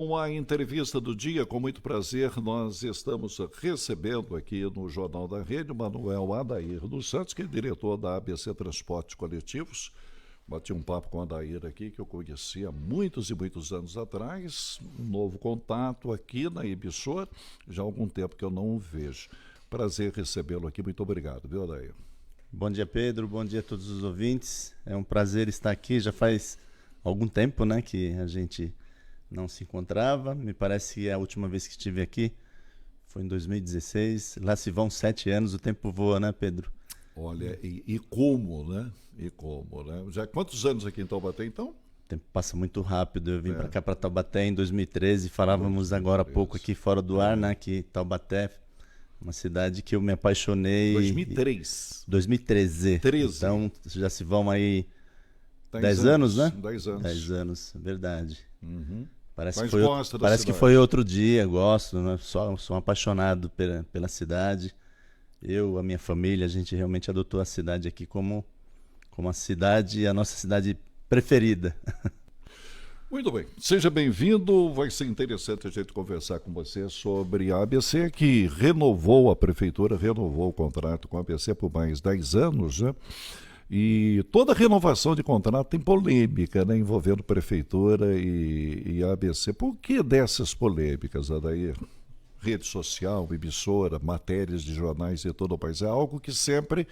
Com a entrevista do dia, com muito prazer, nós estamos recebendo aqui no Jornal da Rede o Manuel Adair dos Santos, que é diretor da ABC Transportes Coletivos. Bati um papo com o Adair aqui, que eu conheci há muitos e muitos anos atrás. Um novo contato aqui na emissora, já há algum tempo que eu não o vejo. Prazer recebê-lo aqui, muito obrigado, viu, Adair? Bom dia, Pedro, bom dia a todos os ouvintes. É um prazer estar aqui, já faz algum tempo, né, que a gente não se encontrava. Me parece que a última vez que estive aqui foi em 2016. Lá se vão 7 anos, o tempo voa, né, Pedro? Olha, e como, né? E como, né? Já quantos anos aqui em Taubaté, então? O tempo passa muito rápido. Eu vim para É, cá, para Taubaté, em 2013. Falávamos agora há pouco 2013. aqui fora do ar, né, que Taubaté, uma cidade que eu me apaixonei. 2003. 2013. 13. Então já se vão aí 10 10 anos, anos. né? 10 10 anos. anos, verdade. Uhum. Parece que Mas foi, gosta da parece que foi cidade. outro dia, gosto, né? Sou um apaixonado pela cidade. Eu, a minha família, a gente realmente adotou a cidade aqui como a nossa cidade preferida. Muito bem. Seja bem-vindo. Vai ser interessante a gente conversar com você sobre a ABC, que renovou, a prefeitura renovou o contrato com a ABC por mais 10 anos, né? E toda renovação de contrato tem polêmica, né, envolvendo prefeitura e a ABC. Por que dessas polêmicas, Adair? Rede social, emissora, matérias de jornais e tudo mais. É algo que sempre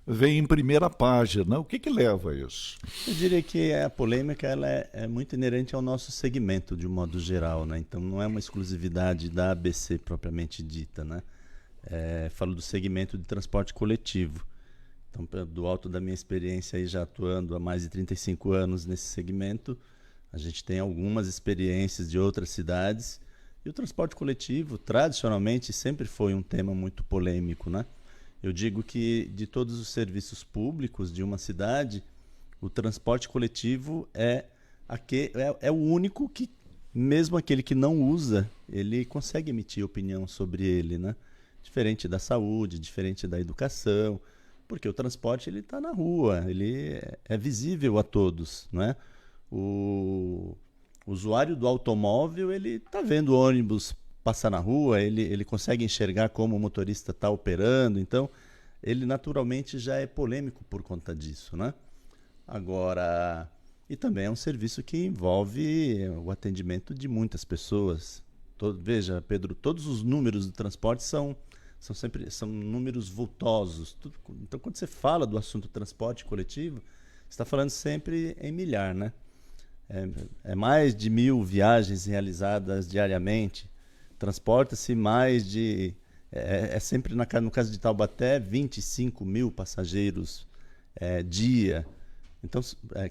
vem em primeira página. O que leva a isso? Eu diria que a polêmica ela é muito inerente ao nosso segmento, de um modo geral, né? Então não é uma exclusividade da ABC propriamente dita, né? Falo do segmento de transporte coletivo. Então, do alto da minha experiência aí já atuando há mais de 35 anos nesse segmento, a gente tem algumas experiências de outras cidades. E o transporte coletivo, tradicionalmente, sempre foi um tema muito polêmico, né? Eu digo que de todos os serviços públicos de uma cidade, o transporte coletivo é o único que, mesmo aquele que não usa, ele consegue emitir opinião sobre ele, né? Diferente da saúde, diferente da educação, porque o transporte ele está na rua, ele é visível a todos, não é? O usuário do automóvel ele está vendo o ônibus passar na rua, ele consegue enxergar como o motorista está operando, então ele naturalmente já é polêmico por conta disso, né? Agora, e também é um serviço que envolve o atendimento de muitas pessoas. Veja, Pedro, todos os números do transporte são números vultosos. Então, quando você fala do assunto transporte coletivo, você está falando sempre em milhar, né? É mais de 1.000 viagens realizadas diariamente. Transporta-se mais de... sempre, no caso de Taubaté, 25 mil passageiros dia. Então,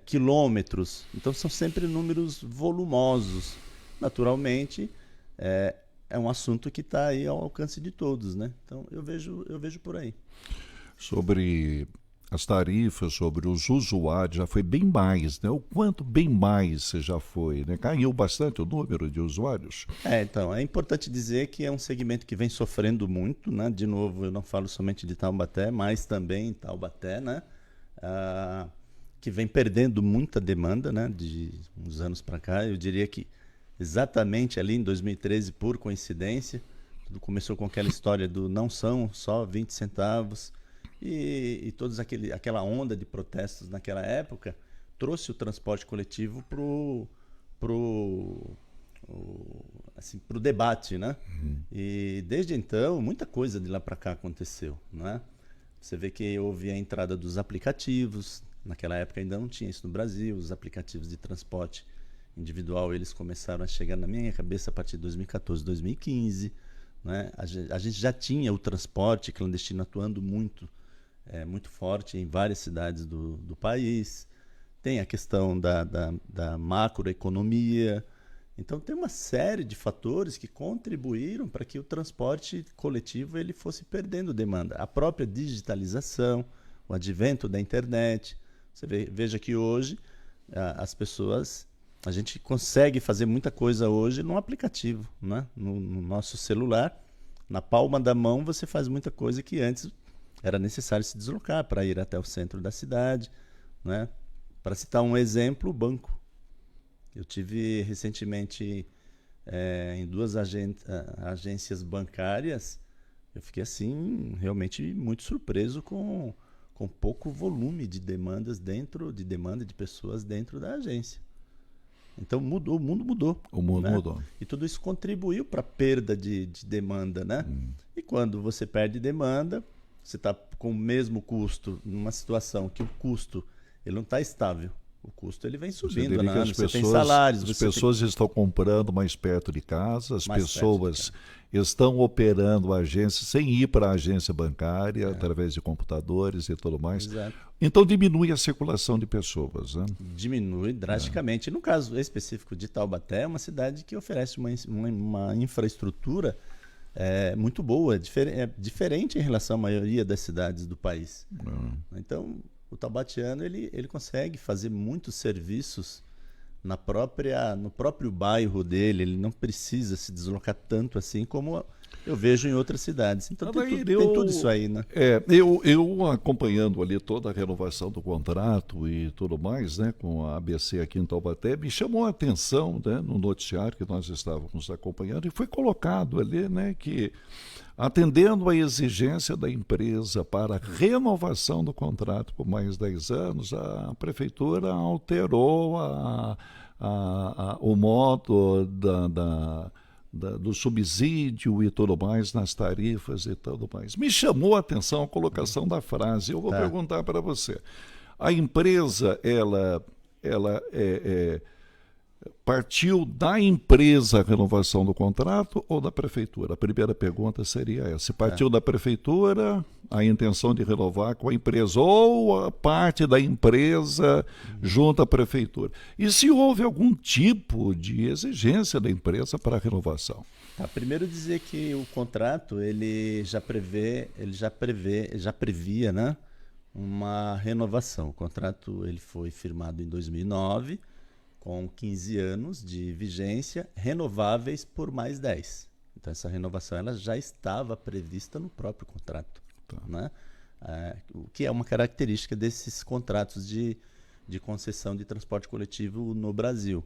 quilômetros. Então, são sempre números volumosos. Naturalmente, é um assunto que está aí ao alcance de todos, né? Então, eu vejo por aí. Sobre as tarifas, sobre os usuários, já foi bem mais, né? O quanto bem mais você já foi, né? Caiu bastante o número de usuários. Então, é importante dizer que é um segmento que vem sofrendo muito, né? De novo, eu não falo somente de Taubaté, mas também Taubaté, né? Que vem perdendo muita demanda, né? De uns anos para cá. Eu diria que exatamente ali em 2013, por coincidência, tudo começou com aquela história do não são só 20 centavos e toda aquela onda de protestos naquela época trouxe o transporte coletivo pro debate, né? E desde então muita coisa de lá para cá aconteceu, né? Você vê que houve a entrada dos aplicativos. Naquela época ainda não tinha isso no Brasil. Os aplicativos de transporte individual eles começaram a chegar na minha cabeça a partir de 2014, 2015, né? A gente já tinha o transporte clandestino atuando muito forte em várias cidades do país. Tem a questão da macroeconomia. Então tem uma série de fatores que contribuíram para que o transporte coletivo ele fosse perdendo demanda. A própria digitalização, o advento da internet. Veja que hoje as pessoas... A gente consegue fazer muita coisa hoje num aplicativo, né? No nosso celular. Na palma da mão você faz muita coisa que antes era necessário se deslocar para ir até o centro da cidade, né? Para citar um exemplo, o banco. Eu tive recentemente em duas agências bancárias, eu fiquei assim realmente muito surpreso com pouco volume de demandas de pessoas dentro da agência. Então o mundo mudou. O mundo mudou. E tudo isso contribuiu para a perda de demanda, né? E quando você perde demanda, você está com o mesmo custo, numa situação que o custo ele não está estável. O custo ele vem subindo, né? Você tem salários. As pessoas estão comprando mais perto de casa, as pessoas estão operando a agência sem ir para a agência bancária, através de computadores e tudo mais. Exato. Então diminui a circulação de pessoas, né? Diminui drasticamente. No caso específico de Taubaté, é uma cidade que oferece uma infraestrutura muito boa, diferente em relação à maioria das cidades do país. Então, o taubatiano ele consegue fazer muitos serviços no próprio bairro dele, ele não precisa se deslocar tanto assim como eu vejo em outras cidades. Então tem tudo isso aí, né? Eu acompanhando ali toda a renovação do contrato e tudo mais, né, com a ABC aqui em Taubaté, me chamou a atenção, né, no noticiário que nós estávamos acompanhando, e foi colocado ali, né, que atendendo à exigência da empresa para a renovação do contrato por mais 10 anos, a prefeitura alterou o modo do subsídio e tudo mais nas tarifas e tudo mais. Me chamou a atenção a colocação da frase. Eu vou perguntar para você. A empresa, ela partiu da empresa a renovação do contrato ou da prefeitura? A primeira pergunta seria essa. Se partiu da prefeitura, a intenção de renovar com a empresa, ou a parte da empresa junto à prefeitura? E se houve algum tipo de exigência da empresa para a renovação? Primeiro dizer que o contrato já previa, né, uma renovação. O contrato ele foi firmado em 2009, com 15 anos de vigência, renováveis por mais 10. Então, essa renovação ela já estava prevista no próprio contrato. Né? O que é uma característica desses contratos de concessão de transporte coletivo no Brasil.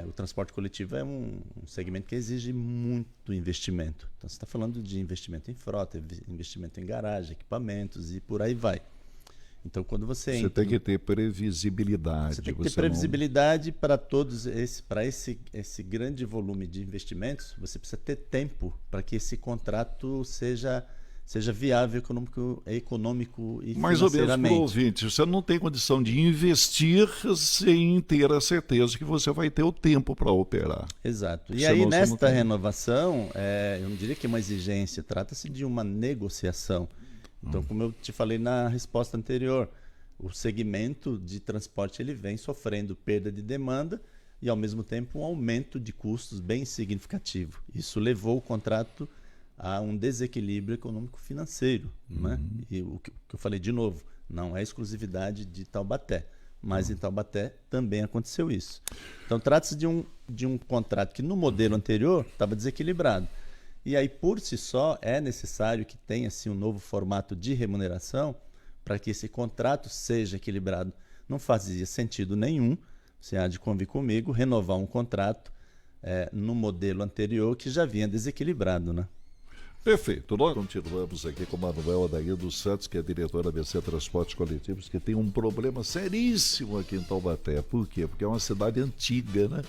O transporte coletivo é um segmento que exige muito investimento. Então, você está falando de investimento em frota, investimento em garagem, equipamentos e por aí vai. Então, quando você tem que ter previsibilidade. Você tem que ter previsibilidade para esse grande volume de investimentos. Você precisa ter tempo para que esse contrato seja viável econômico e mais ou menos financeiramente. para o ouvinte, você não tem condição de investir sem ter a certeza que você vai ter o tempo para operar. Exato. E aí, nesta renovação, eu não diria que é uma exigência, trata-se de uma negociação. Então, como eu te falei na resposta anterior, o segmento de transporte ele vem sofrendo perda de demanda e, ao mesmo tempo, um aumento de custos bem significativo. Isso levou o contrato a um desequilíbrio econômico-financeiro. Né? E o que eu falei de novo, não é exclusividade de Taubaté, mas em Taubaté também aconteceu isso. Então, trata-se de um contrato que, no modelo anterior, estava desequilibrado. E aí, por si só, é necessário que tenha assim, um novo formato de remuneração para que esse contrato seja equilibrado. Não fazia sentido nenhum, você há de convir comigo, renovar um contrato no modelo anterior que já vinha desequilibrado, né? Perfeito. Nós continuamos aqui com o Manuel Adair dos Santos, que é diretor da ABC Transportes Coletivos, que tem um problema seríssimo aqui em Taubaté. Por quê? Porque é uma cidade antiga, né?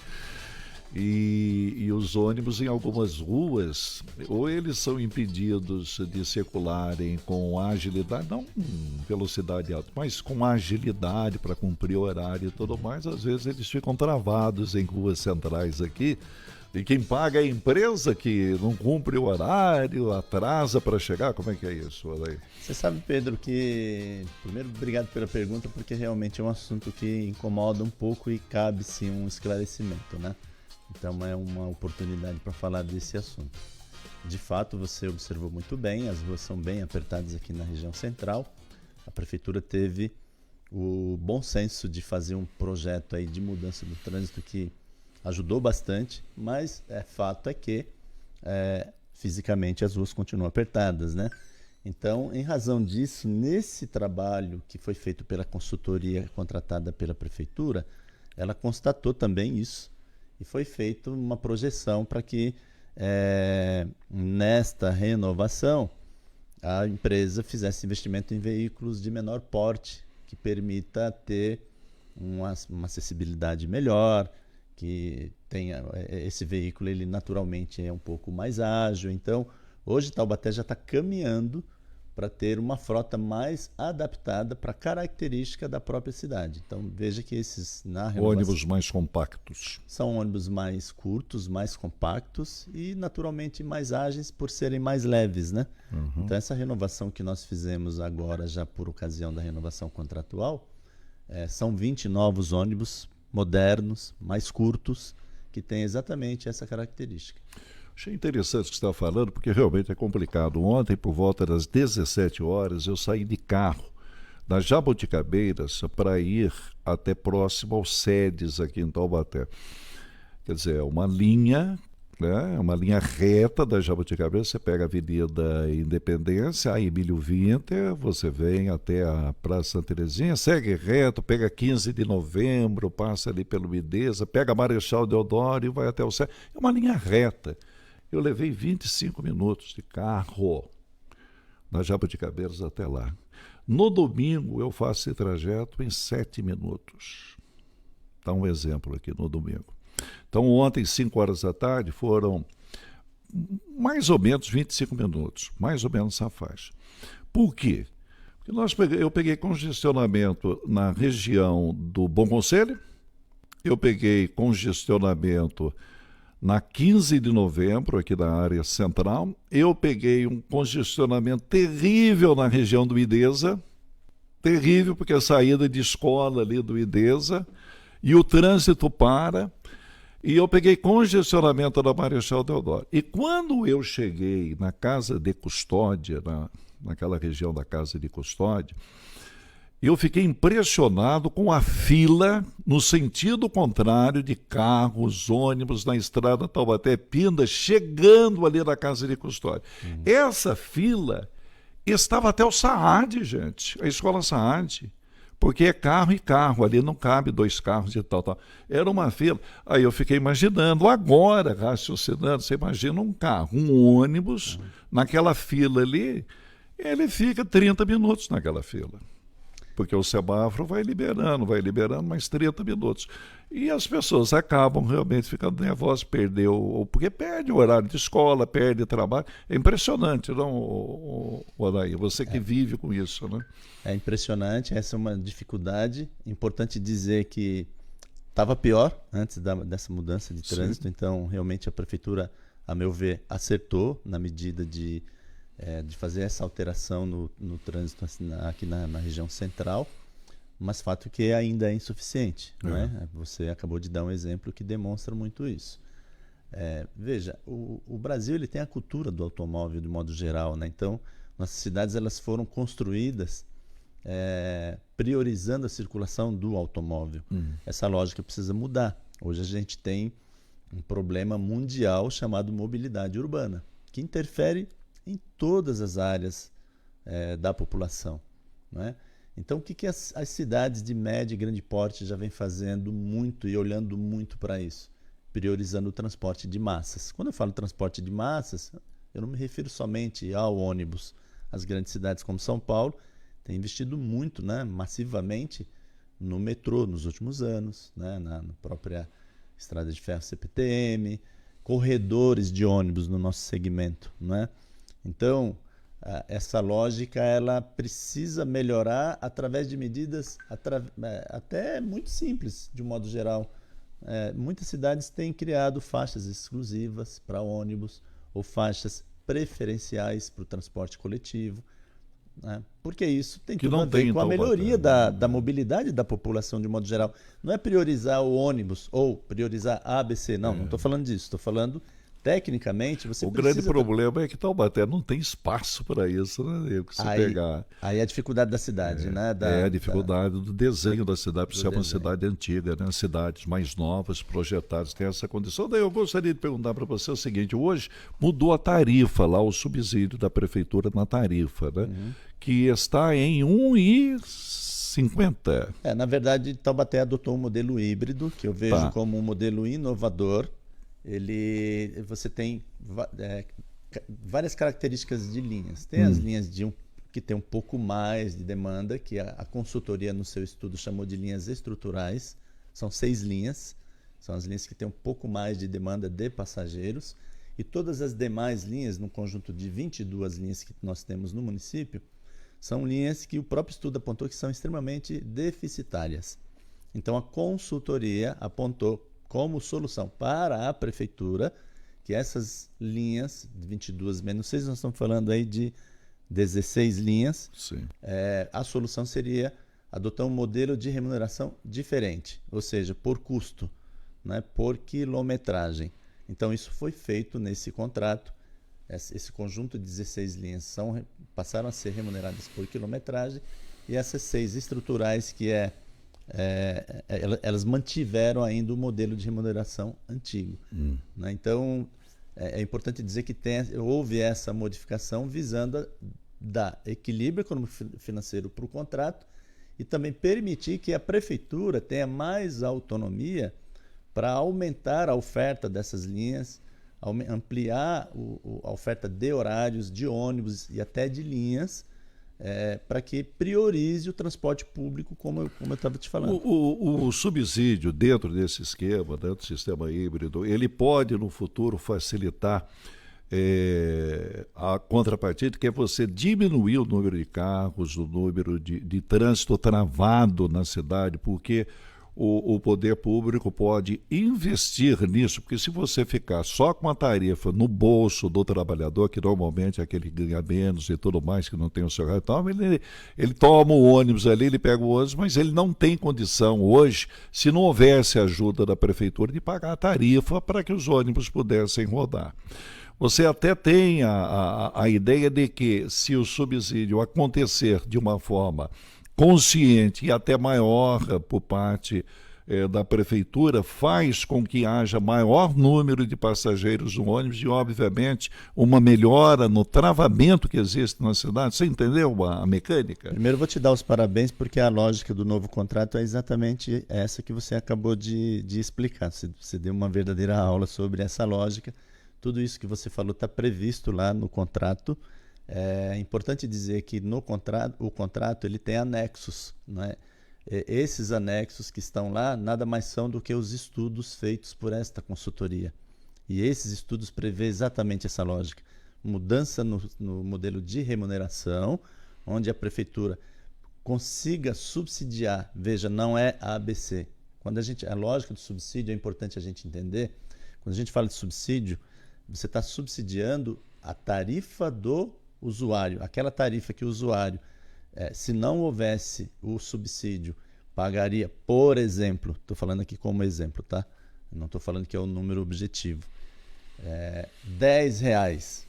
E os ônibus em algumas ruas, ou eles são impedidos de circularem com agilidade, não velocidade alta, mas com agilidade para cumprir o horário e tudo mais. Às vezes eles ficam travados em ruas centrais aqui, e quem paga é a empresa que não cumpre o horário, atrasa para chegar. Como é que é isso, Adair? Você sabe, Pedro, que... Primeiro, obrigado pela pergunta, porque realmente é um assunto que incomoda um pouco e cabe sim um esclarecimento, né? Então é uma oportunidade para falar desse assunto. De fato, você observou muito bem, as ruas são bem apertadas aqui na região central. A prefeitura teve o bom senso de fazer um projeto aí de mudança do trânsito que ajudou bastante, mas fato é que fisicamente as ruas continuam apertadas, né? Então, em razão disso, nesse trabalho que foi feito pela consultoria contratada pela prefeitura, ela constatou também isso. E foi feita uma projeção para que, nesta renovação, a empresa fizesse investimento em veículos de menor porte, que permita ter uma acessibilidade melhor, que tenha esse veículo, ele naturalmente é um pouco mais ágil. Então, hoje Taubaté já está caminhando para ter uma frota mais adaptada para a característica da própria cidade. Então, veja que esses ônibus mais compactos. São ônibus mais curtos, mais compactos e naturalmente mais ágeis por serem mais leves, né? Uhum. Então, essa renovação que nós fizemos agora, já por ocasião da renovação contratual, são 20 novos ônibus modernos, mais curtos, que têm exatamente essa característica. Achei interessante o que você está falando, porque realmente é complicado. Ontem, por volta das 17 horas, eu saí de carro das Jaboticabeiras para ir até próximo aos SEDES aqui em Taubaté. Quer dizer, é uma linha, né, uma linha reta da Jaboticabeiras. Você pega a Avenida Independência, a Emílio Winter, você vem até a Praça Santa Terezinha, segue reto, pega 15 de novembro, passa ali pelo Mideza, pega Marechal Deodoro e vai até o SEDES. É uma linha reta. Eu levei 25 minutos de carro da Jaboticabeiras até lá. No domingo, eu faço esse trajeto em 7 minutos. Dá um exemplo aqui no domingo. Então, ontem, 5 horas da tarde, foram mais ou menos 25 minutos, mais ou menos essa faixa. Por quê? Porque eu peguei congestionamento na região do Bom Conselho, eu peguei congestionamento na 15 de novembro, aqui na área central, eu peguei um congestionamento terrível na região do Mideza, terrível, porque a saída de escola ali do Mideza, e o trânsito para, e eu peguei congestionamento da Marechal Deodoro. E quando eu cheguei na Casa de Custódia, naquela região da Casa de Custódia, eu fiquei impressionado com a fila no sentido contrário de carros, ônibus na estrada Taubaté-Pinda, chegando ali na Casa de Custódia. Essa fila estava até o Saad, gente, a escola Saad, porque é carro e carro, ali não cabe 2 carros e tal. Era uma fila. Aí eu fiquei imaginando, agora, raciocinando, você imagina um carro, um ônibus, naquela fila ali, ele fica 30 minutos naquela fila. Porque o semáforo vai liberando mais 30 minutos. E as pessoas acabam realmente ficando nervosas, porque perde o horário de escola, perde trabalho. É impressionante, não, Odair? Você que vive com isso, né? É impressionante, essa é uma dificuldade. Importante dizer que estava pior antes dessa mudança de trânsito, Sim. Então realmente a prefeitura, a meu ver, acertou na medida de fazer essa alteração no trânsito aqui na região central, mas fato que ainda é insuficiente. Não é? Você acabou de dar um exemplo que demonstra muito isso. Veja, o Brasil ele tem a cultura do automóvel de modo geral, né? Então, nossas cidades elas foram construídas priorizando a circulação do automóvel. Essa lógica precisa mudar. Hoje a gente tem um problema mundial chamado mobilidade urbana, que interfere em todas as áreas da população, não é? Então, o que as cidades de médio e grande porte já vêm fazendo muito e olhando muito para isso? Priorizando o transporte de massas. Quando eu falo transporte de massas, eu não me refiro somente ao ônibus. As grandes cidades como São Paulo têm investido muito, né, massivamente no metrô nos últimos anos, né, na própria estrada de ferro CPTM, corredores de ônibus no nosso segmento, não é? Então, essa lógica ela precisa melhorar através de medidas até muito simples, de um modo geral. Muitas cidades têm criado faixas exclusivas para ônibus ou faixas preferenciais para o transporte coletivo, né? Porque isso tem tudo a ver com a melhoria da mobilidade da população de um modo geral. Não é priorizar o ônibus ou priorizar A, B, C, não estou falando disso, estou falando tecnicamente você O grande problema é que Taubaté não tem espaço para isso, né? Que aí é a dificuldade da cidade, né? A dificuldade do desenho da cidade, por ser uma cidade antiga, né? Cidades mais novas, projetadas, tem essa condição. Daí eu gostaria de perguntar para você o seguinte: hoje mudou a tarifa lá, o subsídio da prefeitura na tarifa, né? Que está em R$ 50? Na verdade, Taubaté adotou um modelo híbrido, que eu vejo como um modelo inovador. Você tem várias características de linhas. Tem as linhas que tem um pouco mais de demanda, que a consultoria no seu estudo chamou de linhas estruturais. São 6 linhas. São as linhas que têm um pouco mais de demanda de passageiros. E todas as demais linhas, no conjunto de 22 linhas que nós temos no município, são linhas que o próprio estudo apontou que são extremamente deficitárias. Então, a consultoria apontou como solução para a prefeitura que essas linhas, de 22 menos 6, nós estamos falando aí de 16 linhas. Sim. A solução seria adotar um modelo de remuneração diferente, ou seja, por custo, né, por quilometragem. Então, isso foi feito nesse contrato. Esse conjunto de 16 linhas passaram a ser remuneradas por quilometragem, e essas 6 estruturais elas mantiveram ainda o modelo de remuneração antigo. Né? Então, é importante dizer que houve essa modificação visando dar equilíbrio econômico-financeiro para o contrato e também permitir que a prefeitura tenha mais autonomia para aumentar a oferta dessas linhas, ampliar a oferta de horários, de ônibus e até de linhas, para que priorize o transporte público, como eu estava te falando. O subsídio dentro desse esquema, dentro do sistema híbrido, ele pode no futuro facilitar a contrapartida, que é você diminuir o número de carros, o número de trânsito travado na cidade, porque o poder público pode investir nisso, porque se você ficar só com a tarifa no bolso do trabalhador, que normalmente é aquele que ganha menos e tudo mais, que não tem o seu retorno, ele toma o ônibus ali, ele pega o ônibus, mas ele não tem condição hoje, se não houvesse ajuda da prefeitura, de pagar a tarifa para que os ônibus pudessem rodar. Você até tem a ideia de que, se o subsídio acontecer de uma forma consciente e até maior por parte da prefeitura, faz com que haja maior número de passageiros no ônibus e, obviamente, uma melhora no travamento que existe na cidade. Você entendeu a mecânica? Primeiro, vou te dar os parabéns, porque a lógica do novo contrato é exatamente essa que você acabou de explicar. Você deu uma verdadeira aula sobre essa lógica. Tudo isso que você falou está previsto lá no contrato. É importante dizer que o contrato ele tem anexos, né? Esses anexos que estão lá nada mais são do que os estudos feitos por esta consultoria. E esses estudos prevê exatamente essa lógica. Mudança no modelo de remuneração, onde a prefeitura consiga subsidiar. Veja, não é a ABC. A lógica do subsídio é importante a gente entender. Quando a gente fala de subsídio, você está subsidiando a tarifa do usuário, aquela tarifa que o usuário, se não houvesse o subsídio, pagaria, por exemplo, estou falando aqui como exemplo, tá? Não estou falando que é o número objetivo, R$10,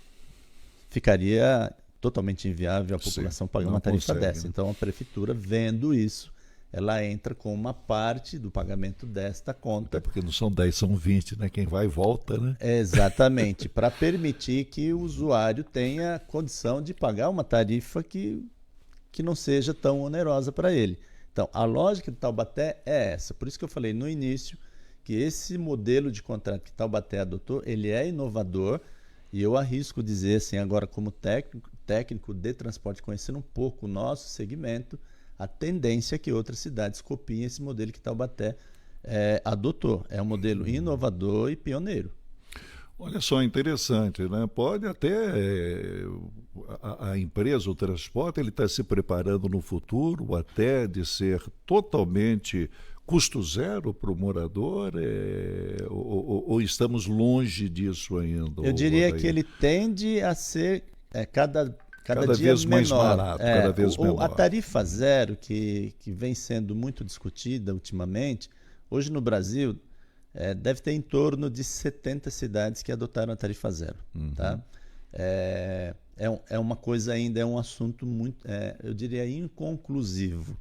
ficaria totalmente inviável a população pagar uma tarifa dessa. Então a prefeitura, vendo isso, ela entra com uma parte do pagamento desta conta. Até porque não são 10, são 20, né? Quem vai volta, né? Exatamente, para permitir que o usuário tenha condição de pagar uma tarifa que não seja tão onerosa para ele. Então, a lógica de Taubaté é essa. Por isso que eu falei no início que esse modelo de contrato que Taubaté adotou, ele é inovador, e eu arrisco dizer assim, agora como técnico de transporte, conhecendo um pouco o nosso segmento, a tendência é que outras cidades copiem esse modelo que Taubaté adotou. É um modelo inovador e pioneiro. Olha só, interessante, né? Pode até a empresa, o transporte, ele está se preparando no futuro até de ser totalmente custo zero para o morador, ou estamos longe disso ainda? Eu diria que ele tende a ser cada dia vez menor. mais barato, cada vez menor. A tarifa zero, que vem sendo muito discutida ultimamente, hoje no Brasil, deve ter em torno de 70 cidades que adotaram a tarifa zero. Tá? É uma coisa ainda, é um assunto muito, eu diria, inconclusivo.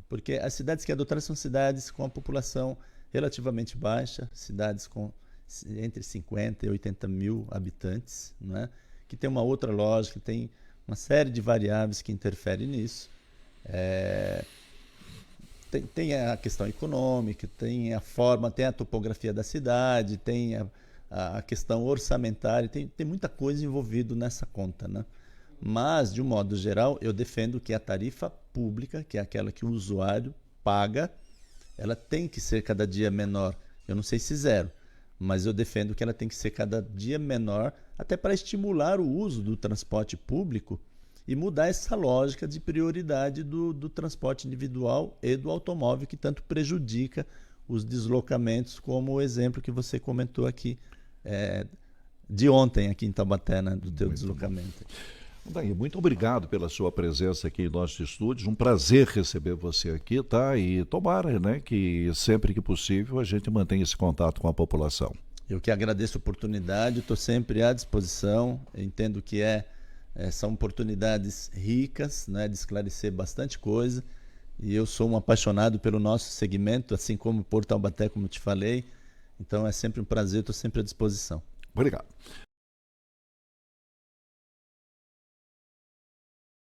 Porque as cidades que adotaram são cidades com a população relativamente baixa, cidades com entre 50 e 80 mil habitantes, né? Que tem uma outra lógica, tem uma série de variáveis que interferem nisso. tem a questão econômica, tem a forma, tem a topografia da cidade, tem a questão orçamentária, tem muita coisa envolvida nessa conta, né? Mas, de um modo geral, eu defendo que a tarifa pública, que é aquela que o usuário paga, ela tem que ser cada dia menor. Eu não sei se zero, mas eu defendo que ela tem que ser cada dia menor, até para estimular o uso do transporte público e mudar essa lógica de prioridade do transporte individual e do automóvel, que tanto prejudica os deslocamentos, como o exemplo que você comentou aqui de ontem aqui em Taubaté, né, do teu deslocamento. Daí, muito obrigado pela sua presença aqui em nossos estúdios. Um prazer receber você aqui, tá? E tomara, né, que sempre que possível a gente mantenha esse contato com a população. Eu que agradeço a oportunidade, estou sempre à disposição. Eu entendo que são oportunidades ricas, né, de esclarecer bastante coisa. E eu sou um apaixonado pelo nosso segmento, assim como por Taubaté, como eu te falei. Então é sempre um prazer, estou sempre à disposição. Obrigado.